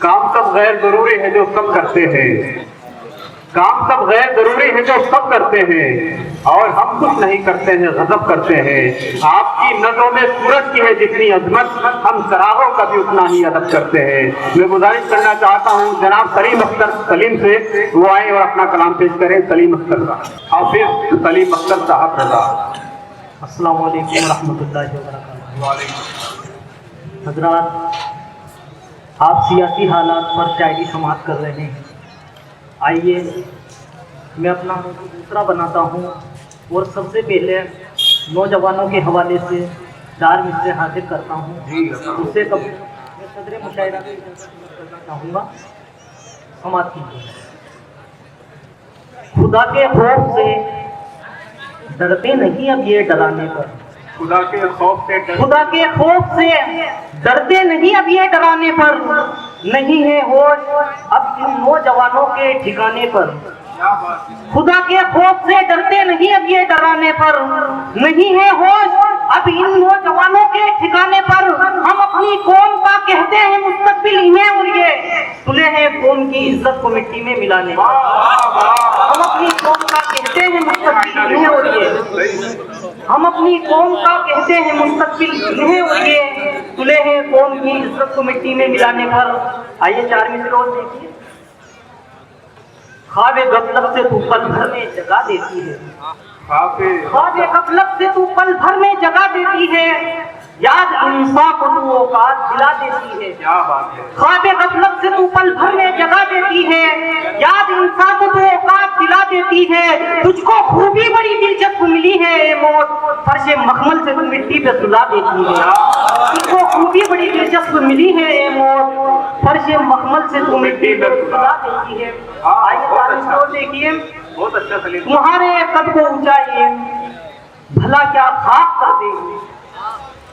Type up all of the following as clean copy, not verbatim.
کام سب غیر ضروری ہے جو سب کرتے ہیں، کام سب غیر ضروری ہے جو سب کرتے ہیں، اور ہم کچھ نہیں کرتے ہیں غضب کرتے ہیں۔ آپ کی نظروں میں سورج کی ہے جتنی عظمت، ہم چراغوں کا بھی اتنا ہی ادب کرتے ہیں۔ میں گزارش کرنا چاہتا ہوں جناب سلیم اختر سلیم سے وہ آئے اور اپنا کلام پیش کریں۔ سلیم اختر صاحب، حافظ سلیم اختر صاحب رضا۔ السلام علیکم ورحمۃ اللہ وبرکاتہ۔ حضرات، آپ سیاسی حالات پر شاعری سماعت کر رہے ہیں، آئیے میں اپنا موضوع دوسرا بناتا ہوں اور سب سے پہلے نوجوانوں کے حوالے سے 4 مصرے حاضر کرتا ہوں۔ اس سے قبل میں صدر مشاعرہ کرنا چاہوں گا، سماعت کیجیے۔ خدا کے خوف سے ڈرتے نہیں اب یہ ڈرانے پر، خدا کے خوف سے خدا کے خوف سے ڈرتے نہیں اب یہ ڈرانے پر، نہیں ہے ہوش اب ان نوجوانوں کے ٹھکانے پر۔ خدا کے خوف سے ڈرتے نہیں اب یہ ڈرانے پر، نہیں ہے ہوش اب ان نوجوانوں کے ٹھکانے پر۔ ہم اپنی قوم کا کہتے ہیں مستقبل انہیں اور یہ تلے ہیں قوم کی عزت کو مٹی میں ملانے پر۔ ہم اپنی قوم کا کہتے ہیں مستقبل انہیں اور یہ، ہم اپنی قوم کا کہتے ہیں مستقبل انہیں اور یہ تلے ہیں قوم کی عزت کو مٹی میں ملانے پر۔ آئیے 4 مصرے اور دیکھیے۔ خواب غفلت سے تو پل بھر میں جگا دیتی ہے، خواب غفلت سے تو پل بھر میں جگا دیتی ہے، یاد انصاف کو تو اوقات دلا دیتی ہے۔ خواب غفلت سے تو پل بھر میں جگا دیتی ہے، یاد انصاف کو تو اوقات دلا دیتی ہے۔ تجھ کو خوبی بڑی دلچسپ ملی ہے اے موت، فرش مخمل سے تو مٹی پہ سلا دیتی ہے۔ تجھ کو خوبی بڑی دلچسپ ملی ہے اے موت، فرش مخمل سے تو مٹی پہ سلا دیتی ہے۔ آئیے دیکھیے۔ تمہارے قد کو اونچائی بھلا کیا خاک کر دے گی،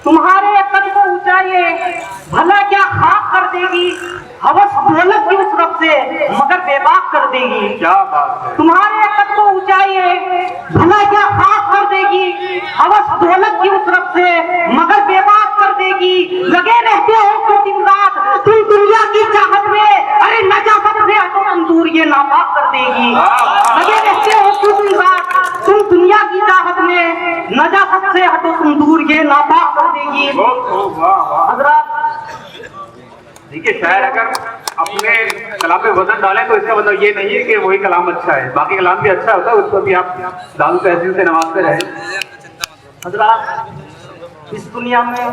تمہارے قد کو اونچائی بھلا کیا خاک کر دے گی، ہوس دولت کی اس رب سے مگر بے باک کر دے گی۔ تمہارے قد کو اونچائی بھلا کیا خاک کر دے گی، ہوس دولت کی اس رب سے مگر بے باک کر دے گی۔ لگے رہتے ہو تو دن رات تم دنیا کی چاہت میں، ارے نجاست سے ہٹو تم دور یہ ناپاک کر دے گی۔ لگے رہتے ہو تو دن رات تم دنیا کی چاہت میں، نجاست سے ہٹو تم دور یہ ناپاک کر دے گی۔ حضرات دیکھیے، شاعر اگر اپنے کلام پہ وزن ڈالیں تو اس کا مطلب یہ نہیں ہے کہ وہی کلام اچھا ہے، باقی کلام بھی اچھا ہوتا ہے، اس کو بھی آپ داد و تحسین سے نوازتے رہیں۔ حضرات، اس دنیا میں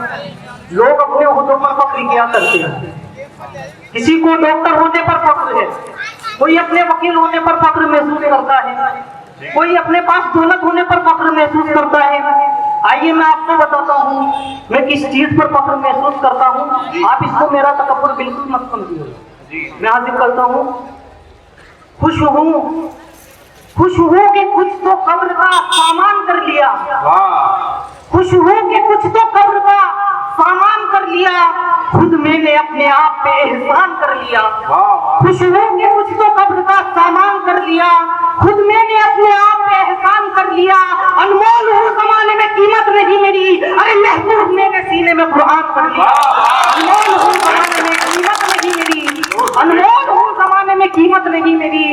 لوگ اپنے عہدوں پر فخر کیا کرتے ہیں۔ کسی کو ڈاکٹر ہونے پر فخر ہے، کوئی اپنے وکیل ہونے پر فخر محسوس کرتا ہے، کوئی اپنے پاس دولت ہونے پر فخر محسوس کرتا ہے۔ آئیے میں آپ کو بتاتا ہوں میں کس چیز پر فخر محسوس کرتا ہوں، آپ اس کو میرا تکبر بالکل مت سمجھیے۔ میں حاضر کرتا ہوں، خوش ہوں کہ کچھ تو قبر کا سامان کر لیا، خوش ہوں کہ کچھ تو قبر کا سامان کر لیا، خود میں نے اپنے آپ پہ احسان کر لیا۔ خوش ہوں کہ کچھ تو قبر کا سامان کر لیا، خود میں نے اپنے آپ پہ احسان کر لیا۔ انمول ہوں زمانے میں قیمت نہیں میری، ارے محبوب میرے سینے میں قرآن کر لیا۔ انمول ہوں زمانے میں قیمت نہیں میری، انمول ہوں زمانے میں قیمت نہیں میری،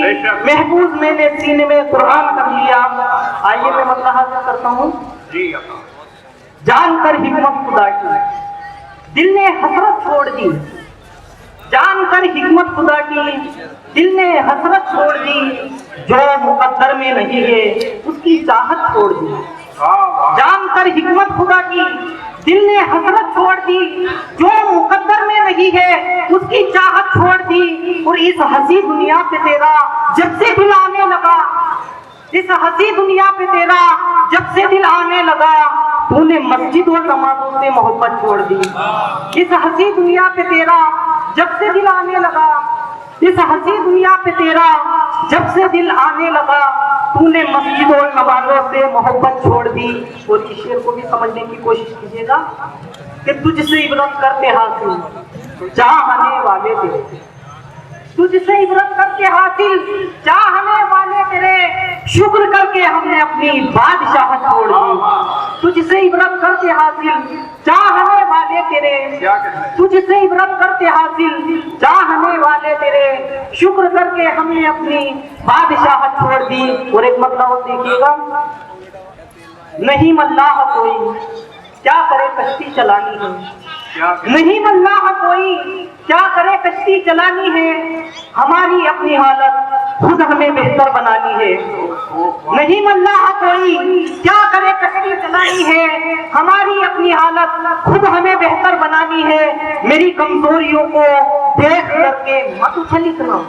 محبوب میں نے سینے میں قرآن کر لیا۔ آئیے میں مسئلہ حاصل کرتا ہوں۔ جان کر حکمت خدا کی دل نے حسرت چھوڑ دی، جان کر حکمت خدا کی دل نے حسرت چھوڑ دی، جو مقدر میں نہیں ہے اس کی چاہت چھوڑ دی۔ جان کر حکمت خدا کی دل نے حسرت چھوڑ دی، جو مقدر میں نہیں ہے اس کی چاہت چھوڑ دی۔ اور اس ہنسی دنیا پہ تیرا جب سے دل آنے لگا، اس ہنسی دنیا پہ تیرا جب سے دل آنے لگا، تو نے مسجد اور نمازوں سے محبت چھوڑ دی۔ اس ہنسی دنیا پہ تیرا جب سے دل آنے لگا، اس ہنسی دنیا پہ تیرا جب سے دل آنے لگا، تو نے مسجد اور نمازوں سے محبت چھوڑ دی۔ اور اس شعر کو بھی سمجھنے کی کوشش کیجیے گا کہ تجھ سے عبرت کرتے حاصل چاہنے والے تیرے، تجھ سے عبرت کر کے حاصل چاہنے والے تیرے، شکر کر کے ہم نے اپنی بادشاہت چھوڑ دی۔ تجھ سے عبرت کر کے حاصل چاہنے والے تیرے کیا کہتے ہیں؟ تجھ سے عبرت کرتے حاصل چاہنے والے تیرے، شکر کر کے ہم نے اپنی بادشاہت چھوڑ دی. اور ایک مطلب دیکھیے گا، نہیں ملاح کوئی کیا کرے کشتی چلانی ہے، نہیں ملاح کوئی کیا کرے کشتی چلانی ہے، ہماری اپنی حالت خود ہمیں بہتر بنانی ہے. نہیں ملاح کوئی کیا کرے کشتی چلانی ہے، ہماری اپنی حالت خود ہمیں بہتر بنانی ہے. میری کمزوریوں کو دیکھ کر کے مت اچھل اتنا،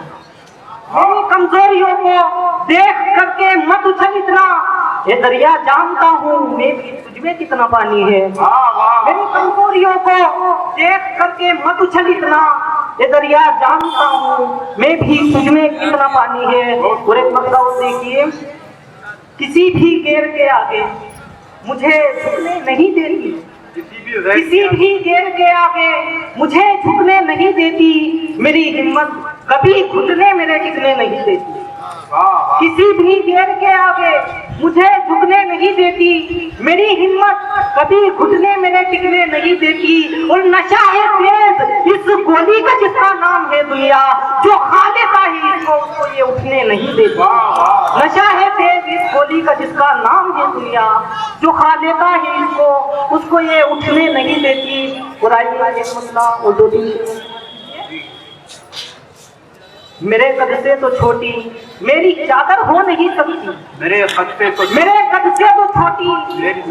میری کمزوریوں کو دیکھ کر کے مت اچھل اتنا. یہ دریا جانتا ہوں میں بھی تجھ میں کتنا پانی ہے. میری کمزوریوں کو دیکھ کر کے مت اچھل اتنا، یہ دریا جانتا ہوں میں بھی تجھ میں کتنا پانی ہے. اور ایک مطلب دیکھیے، کسی بھی غیر کے آگے مجھے جھکنے نہیں دیتی، کسی بھی غیر کے آگے مجھے جھکنے نہیں دیتی. میری ہمت کبھی گھٹنے میرے ٹکنے نہیں دیتی، کسی بھی غیر کے آگے مجھے جھکنے نہیں دیتی. میری ہمت کبھی گھٹنے میرے ٹکنے نہیں دیتی. اور نشہ ہے تیز اس گولی کا جس کا نام ہے دنیا، جو کھا لیتا ہی اس کو یہ اٹھنے نہیں دیتی. نشہ ہے تیز اس گولی کا جس کا نام ہے دنیا، جو کھا لیتا ہے اس کو یہ اٹھنے نہیں دیتی. اور آئیے ایک مسئلہ اور دو دن، میرے قد سے تو چھوٹی میری چادر ہو نہیں سکتی، میرے قد سے تو چھوٹی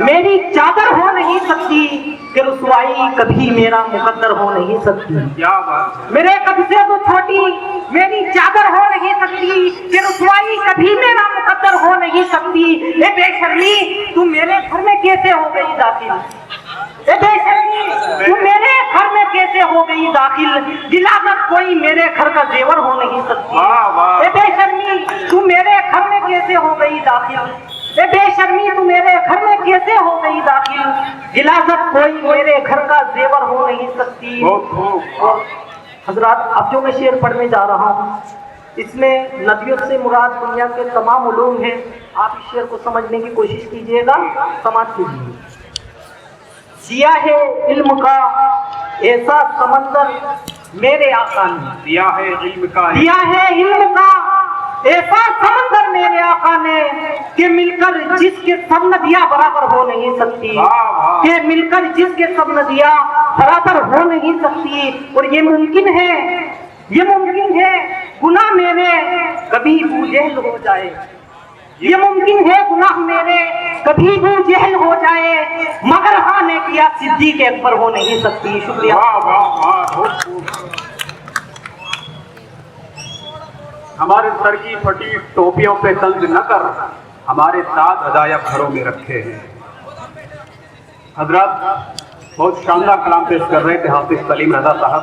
میری چادر ہو نہیں سکتی، کہ رسوائی کبھی میرا مقدر ہو نہیں سکتی. کیا بات ہے؟ میرے قد سے تو چھوٹی میری چادر ہو نہیں سکتی، کہ رسوائی کبھی میرا مقدر ہو نہیں سکتی. اے بے شرمی تو میرے گھر میں کیسے ہو گئی داخل، اے بے شرمی تو میرے گھر میں کیسے ہو گئی داخل، دلاوت کوئی میرے گھر کا زیور ہو نہیں سکتی. اے بے شرمی تو میرے گھر میں کیسے ہو گئی داخل، اے بے شرمی تو میرے گھر میں کیسے ہو گئی داخل، دلاوت کوئی میرے گھر کا زیور ہو نہیں سکتی. اور حضرات اب جو میں شعر پڑھنے جا رہا ہوں اس میں ندیوں سے مراد دنیا کے تمام علوم ہیں. آپ اس شعر کو سمجھنے کی کوشش کیجئے گا، سماعت کیجئے. دیا ہے علم کا ایسا سمندر میرے آقا نے، دیا ہے علم کا ایسا سمندر میرے آقا نے، کہ مل کر جس کے سب ندیاں برابر ہو نہیں سکتی، کہ مل کر جس کے سب ندیاں برابر ہو نہیں سکتی. اور یہ ممکن ہے گناہ میرے کبھی بوجھل ہو جائے، یہ ممکن ہے گناہ میرے کبھی بوجھل ہو جائے، مگر ہاں نے کیا صدیق اکبر ہو نہیں سکتی. شکریہ. ہمارے سر کی پھٹی ٹوپیوں پہ طنز نہ کر، ہمارے ساتھ ہدایہ گھروں میں رکھے ہیں. حضرات بہت شاندار کلام پیش کر رہے تھے حافظ سلیم رضا صاحب.